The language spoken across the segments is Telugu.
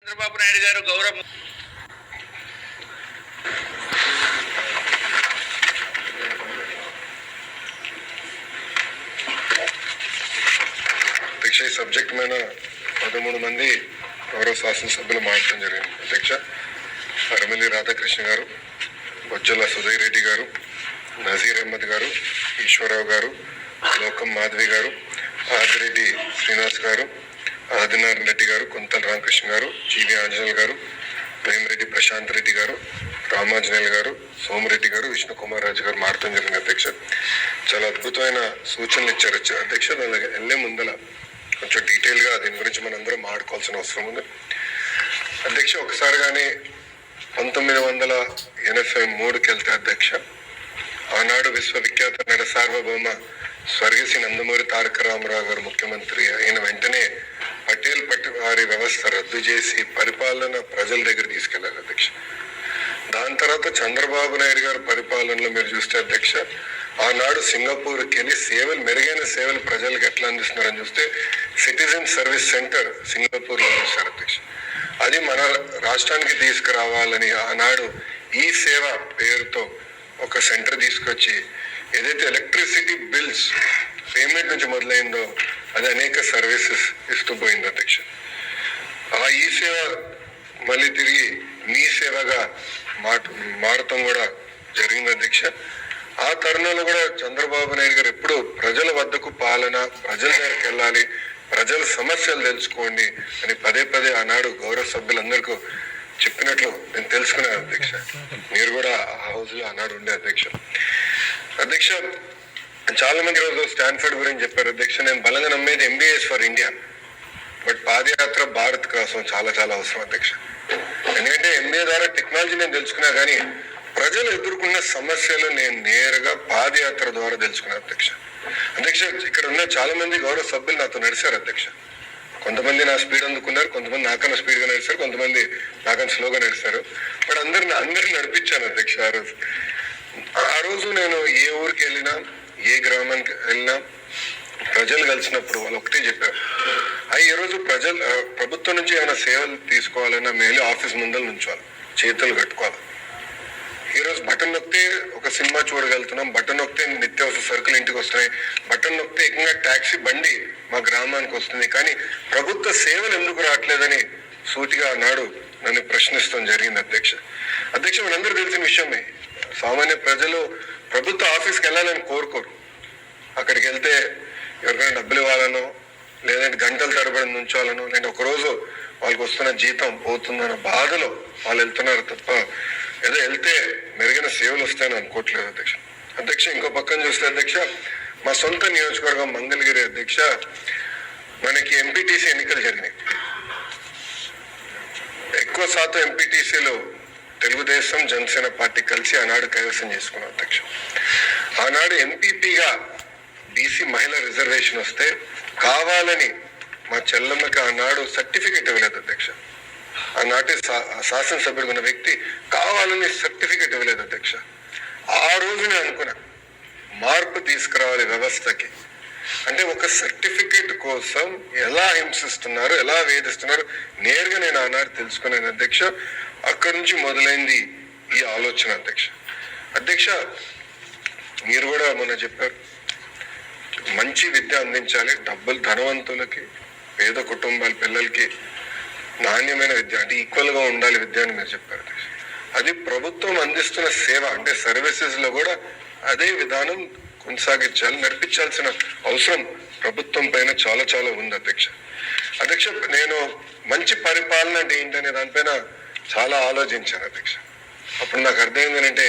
చంద్రబాబు నాయుడు గారు గౌరవ అధ్యక్ష ఈ సబ్జెక్ట్ మీద 13 మంది గౌరవ శాసనసభ్యులు మాట్లాడడం జరిగింది. అధ్యక్ష అరమిల్లి రాధాకృష్ణ గారు, బొజ్జల సుధీర్ రెడ్డి గారు, నజీర్ అహ్మద్ గారు, ఈశ్వరరావు గారు, లోకం మాధవి గారు, ఆదిరెడ్డి శ్రీనివాస్ గారు, ఆదినారాయణ రెడ్డి గారు, కుంతల రామకృష్ణ గారు, జీవి ఆంజనేయులు గారు, ప్రేమరెడ్డి ప్రశాంత్ రెడ్డి గారు, రామాంజనేయులు గారు, సోమిరెడ్డి గారు, విష్ణుకుమార్ రాజు గారు మాట్లాడడం జరిగింది. అధ్యక్ష చాలా అద్భుతమైన సూచనలు ఇచ్చారు అధ్యక్ష. అలాగే వెళ్ళే ముందల కొంచెం డీటెయిల్గా దీని గురించి మనందరం మాట్లాడుకోవాల్సిన అవసరం ఉంది. అధ్యక్ష ఒకసారి కానీ 1983కి వెళ్తే అధ్యక్ష, ఆనాడు విశ్వవిఖ్యాత నట సార్వభౌమ స్వర్గశ్రీ నందమూరి తారక రామారావు గారు ముఖ్యమంత్రి అయిన వెంటనే పటేల్ వారి వ్యవస్థ రద్దు చేసి పరిపాలన ప్రజల దగ్గర తీసుకెళ్లారు అధ్యక్ష. దాని తర్వాత చంద్రబాబు నాయుడు గారు పరిపాలనలో మీరు చూస్తే అధ్యక్ష, ఆనాడు సింగపూర్కి వెళ్ళి సేవలు మెరుగైన సేవలు ప్రజలకు ఎట్లా అందిస్తున్నారని చూస్తే సిటిజన్ సర్వీస్ సెంటర్ సింగపూర్లో చూస్తారు అధ్యక్ష. అది మన రాష్ట్రానికి తీసుకురావాలని ఆనాడు ఈ సేవ పేరుతో ఒక సెంటర్ తీసుకొచ్చి ఏదైతే ఎలక్ట్రిసిటీ బిల్స్ పేమెంట్ నుంచి మొదలైందో అది అనేక సర్వీసెస్ ఇస్తూ పోయింది అధ్యక్ష. ఆ ఈ సేవ మళ్ళీ తిరిగి మీ సేవగా మారటం కూడా జరిగింది అధ్యక్ష. ఆ తరుణంలో కూడా చంద్రబాబు నాయుడు గారు ఎప్పుడు ప్రజల వద్దకు పాలన, ప్రజల దగ్గరికి వెళ్ళాలి, ప్రజల సమస్యలు తెలుసుకోండి అని పదే పదే ఆనాడు గౌరవ సభ్యులందరికీ చెప్పినట్లు నేను తెలుసుకున్నాను అధ్యక్ష. మీరు కూడా ఆ హౌస్ లో ఆనాడు ఉండే అధ్యక్ష. అధ్యక్ష చాలా మంది రోజు స్టాన్ఫర్డ్ గురించి చెప్పారు అధ్యక్ష. నేను బలంగా నమ్మేది MBBS ఫర్ ఇండియా, బట్ పాదయాత్ర భారత్ కోసం చాలా చాలా అవసరం అధ్యక్ష. ఎందుకంటే MBA ద్వారా టెక్నాలజీ నేను తెలుసుకున్నా కానీ ప్రజలు ఎదుర్కొన్న సమస్యలు నేను నేరుగా పాదయాత్ర ద్వారా తెలుసుకున్నాను అధ్యక్ష. అధ్యక్ష ఇక్కడ ఉన్న చాలా మంది గౌరవ సభ్యులు నాతో నడిచారు అధ్యక్ష. కొంతమంది నా స్పీడ్ అందుకున్నారు, కొంతమంది నాకన్నా స్పీడ్గా నడిచారు, కొంతమంది నాకన్నా స్లోగా నడిచారు. బట్ అందరిని నడిపించాను అధ్యక్ష. ఆ రోజు నేను ఏ ఊరికి వెళ్ళినా, ఏ గ్రామానికి వెళ్ళినా ప్రజలు కలిసినప్పుడు వాళ్ళు ఒకటే చెప్పారు, ఈ రోజు ప్రభుత్వం నుంచి ఏమైనా సేవలు తీసుకోవాలన్నా మేలు ఆఫీస్ ముందర నుంచోవాలి, చేతులు కట్టుకోవాలి. ఈరోజు బటన్ నొక్కితే ఒక సినిమా చూడగలుగుతున్నాం, బటన్ నొక్కితే నిత్యావసర సరుకులు ఇంటికి వస్తున్నాయి, బటన్ నొక్కితే ఏకంగా ట్యాక్సీ బండి మా గ్రామానికి వస్తుంది. కానీ ప్రభుత్వ సేవలు ఎందుకు రావట్లేదని సూటిగా నాడు నన్ను ప్రశ్నిస్తాం జరిగింది అధ్యక్ష. అధ్యక్ష మనందరూ తెలిసిన విషయమే, సామాన్య ప్రజలు ప్రభుత్వ ఆఫీస్కి వెళ్ళాలని కోరుకోరు. అక్కడికి వెళ్తే ఎవరికైనా డబ్బులు ఇవ్వాలనో, లేదంటే గంటల తరబడి నుంచోవాలనో, లేదంటే ఒకరోజు వాళ్ళకి వస్తున్న జీతం పోతుందన్న బాధలో వాళ్ళు వెళ్తున్నారు తప్ప ఏదో వెళ్తే మెరుగైన సేవలు వస్తాయని అనుకోవట్లేదు అధ్యక్ష. అధ్యక్ష ఇంకో పక్కన చూస్తే అధ్యక్ష, మా సొంత నియోజకవర్గం మంగళగిరి అధ్యక్ష, మనకి ఎంపీటీసీ ఎన్నికలు జరిగినాయి. ఎక్కువ శాతం ఎంపీటీసీలు తెలుగుదేశం, జనసేన పార్టీ కలిసి ఆనాడు కైవసం చేసుకున్నాం అధ్యక్ష. ఆనాడు ఎంపీపీగా బీసీ మహిళా రిజర్వేషన్ వస్తే కావాలని మా చెల్లమ్మకి ఆనాడు సర్టిఫికేట్ ఇవ్వలేదు అధ్యక్ష. ఆనాటి శాసనసభ్యుడు ఉన్న వ్యక్తి కావాలని సర్టిఫికేట్ ఇవ్వలేదు అధ్యక్ష. ఆ రోజు నేను అనుకున్నా మార్పు తీసుకురావాలి వ్యవస్థకి. అంటే ఒక సర్టిఫికేట్ కోసం ఎలా హింసిస్తున్నారు, ఎలా వేధిస్తున్నారు నేరుగా నేను ఆనాడు తెలుసుకున్నాను అధ్యక్ష. అక్కడి నుంచి మొదలైంది ఈ ఆలోచన అధ్యక్ష. అధ్యక్ష మీరు కూడా మొన్న చెప్పారు, మంచి విద్య అందించాలి, డబ్బులు ధనవంతులకి, పేద కుటుంబాల పిల్లలకి నాణ్యమైన విద్య అంటే ఈక్వల్గా ఉండాలి విద్య అని మీరు చెప్పారు. అది ప్రభుత్వం అందిస్తున్న సేవ అంటే సర్వీసెస్ లో కూడా అదే విధానం కొనసాగించాలి, నడిపించాల్సిన అవసరం ప్రభుత్వం పైన చాలా చాలా ఉంది అధ్యక్ష. అధ్యక్ష నేను మంచి పరిపాలన అంటే ఏంటనే దానిపైన చాలా ఆలోచించాను అధ్యక్ష. అప్పుడు నాకు అర్థమైంది ఏంటంటే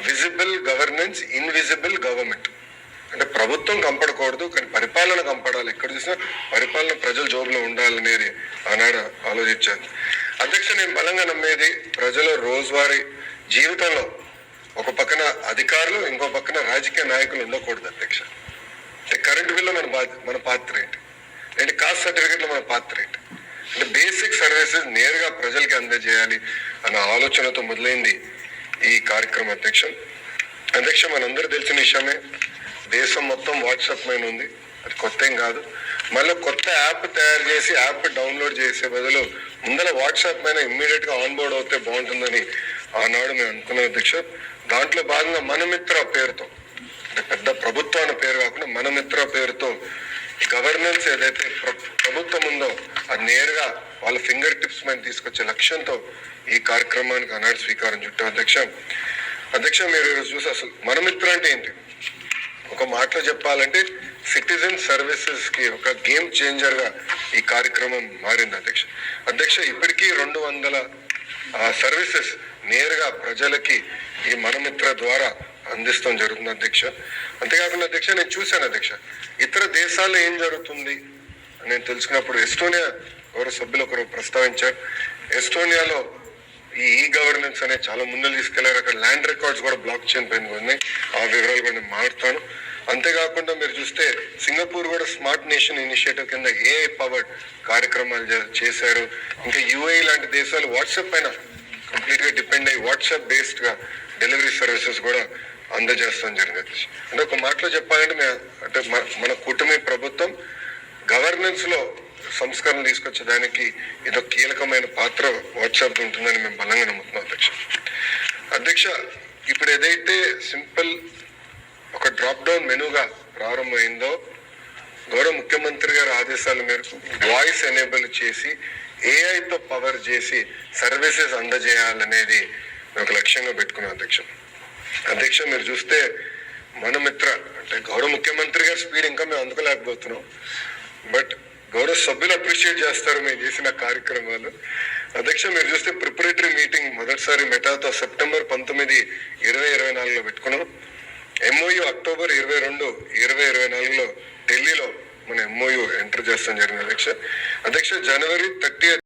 విజిబుల్ గవర్నెన్స్, ఇన్విజిబుల్ గవర్నమెంట్. అంటే ప్రభుత్వం కంపడకూడదు కానీ పరిపాలన కంపడాలి. ఎక్కడ చూసినా పరిపాలన ప్రజల జోబులో ఉండాలనేది ఆనాడు ఆలోచించాను అధ్యక్ష. నేను బలంగా నమ్మేది ప్రజల రోజువారీ జీవితంలో ఒక పక్కన అధికారులు, ఇంకో పక్కన రాజకీయ నాయకులు ఉండకూడదు అధ్యక్ష. అంటే కరెంట్ బిల్లు మన పాత్ర ఏంటి, అంటే కాస్ట్ సర్టిఫికేట్లో మన పాత్ర ఏంటి, అంటే బేసిక్ సర్వీసెస్ నేరుగా ప్రజలకి అందజేయాలి అన్న ఆలోచనతో మొదలైంది ఈ కార్యక్రమం అధ్యక్ష. అధ్యక్ష మనందరూ తెలిసిన విషయమే, దేశం మొత్తం వాట్సాప్ పైన ఉంది, అది కొత్త ఏం కాదు. మళ్ళీ కొత్త యాప్ తయారు చేసి యాప్ డౌన్లోడ్ చేసే బదులు ముందర వాట్సాప్ పైన ఇమ్మీడియట్ గా ఆన్ బోర్డ్ అవుతే బాగుంటుందని ఆనాడు మేము అనుకున్నాం అధ్యక్ష. దాంట్లో భాగంగా మనమిత్ర పేరుతో, అంటే పెద్ద ప్రభుత్వం అనే పేరు కాకుండా మనమిత్ర పేరుతో గవర్నెన్స్ ఏదైతే ప్రభుత్వం ఉందో అది నేరుగా వాళ్ళ ఫింగర్ టిప్స్ మీద తీసుకొచ్చే లక్ష్యంతో ఈ కార్యక్రమానికి ఆనాడు స్వీకారం చుట్టాం అధ్యక్ష. అధ్యక్ష, మీరు ఈరోజు చూసి అసలు మనమిత్ర అంటే ఏంటి? ఒక మాటలో చెప్పాలంటే సిటిజన్ సర్వీసెస్ కి ఒక గేమ్ చేంజర్ గా ఈ కార్యక్రమం మారింది అధ్యక్ష. అధ్యక్ష, ఇప్పటికీ 200 సర్వీసెస్ నేరుగా ప్రజలకి ఈ మనమిత్ర ద్వారా అందిస్తాం జరుగుతుంది అధ్యక్ష. అంతేకాకుండా అధ్యక్ష, నేను చూశాను అధ్యక్ష, ఇతర దేశాల్లో ఏం జరుగుతుంది నేను తెలుసుకున్నప్పుడు ఎస్టోనియా గౌరవ సభ్యులు ఒకరు ప్రస్తావించారు. ఎస్టోనియాలో ఈ గవర్నెన్స్ అనేది చాలా ముందు తీసుకెళ్లారు. అక్కడ ల్యాండ్ రికార్డ్స్ కూడా బ్లాక్ చైన్ పైన ఉన్నాయి. ఆ వివరాలు కూడా నేను మాట్లాడతాను. అంతేకాకుండా మీరు చూస్తే సింగపూర్ కూడా స్మార్ట్ నేషన్ ఇనిషియేటివ్ కింద ఏఐ పవర్డ్ కార్యక్రమాలు చేశారు. ఇంకా యుఏఈ లాంటి దేశాలు వాట్సాప్ పైన కంప్లీట్ గా డిపెండ్ అయ్యి వాట్సాప్ బేస్డ్ గా డెలివరీ సర్వీసెస్ కూడా అందజేస్తాం జరిగింది. అంటే ఒక మాటలో చెప్పాలంటే అంటే మన కూటమి ప్రభుత్వం గవర్నెన్స్ లో సంస్కరణ తీసుకొచ్చేదానికి ఇదో కీలకమైన పాత్ర వాట్సాప్ ఉంటుందని మేము బలంగా నమ్ముతున్నాం అధ్యక్ష. అధ్యక్ష, ఇప్పుడు ఏదైతే సింపుల్ ఒక డ్రాప్ డౌన్ మెనూగా ప్రారంభమైందో గౌరవ ముఖ్యమంత్రి గారి ఆదేశాల మేరకు వాయిస్ ఎనేబుల్ చేసి ఏఐతో పవర్ చేసి సర్వీసెస్ అందజేయాలనేది ఒక లక్ష్యంగా పెట్టుకున్నాం అధ్యక్ష. అధ్యక్ష, మీరు చూస్తే మనమిత్ర అంటే గౌరవ ముఖ్యమంత్రి గారి స్పీడ్ ఇంకా మేము అందుకోలేకపోతున్నాం. బట్ గౌరవ సభ్యులు అప్రిషియేట్ చేస్తారు మేము చేసిన కార్యక్రమాలు. అధ్యక్ష, మీరు చూస్తే ప్రిపరేటరీ మీటింగ్ మొదటిసారి మెటాతో సెప్టెంబర్ 19, 2024 పెట్టుకున్నాం. ఎంఓయు అక్టోబర్ 22, 2024 ఢిల్లీలో మన ఎంఓయు ఎంటర్ చేస్తాం జరిగింది అధ్యక్ష. అధ్యక్ష, జనవరి 30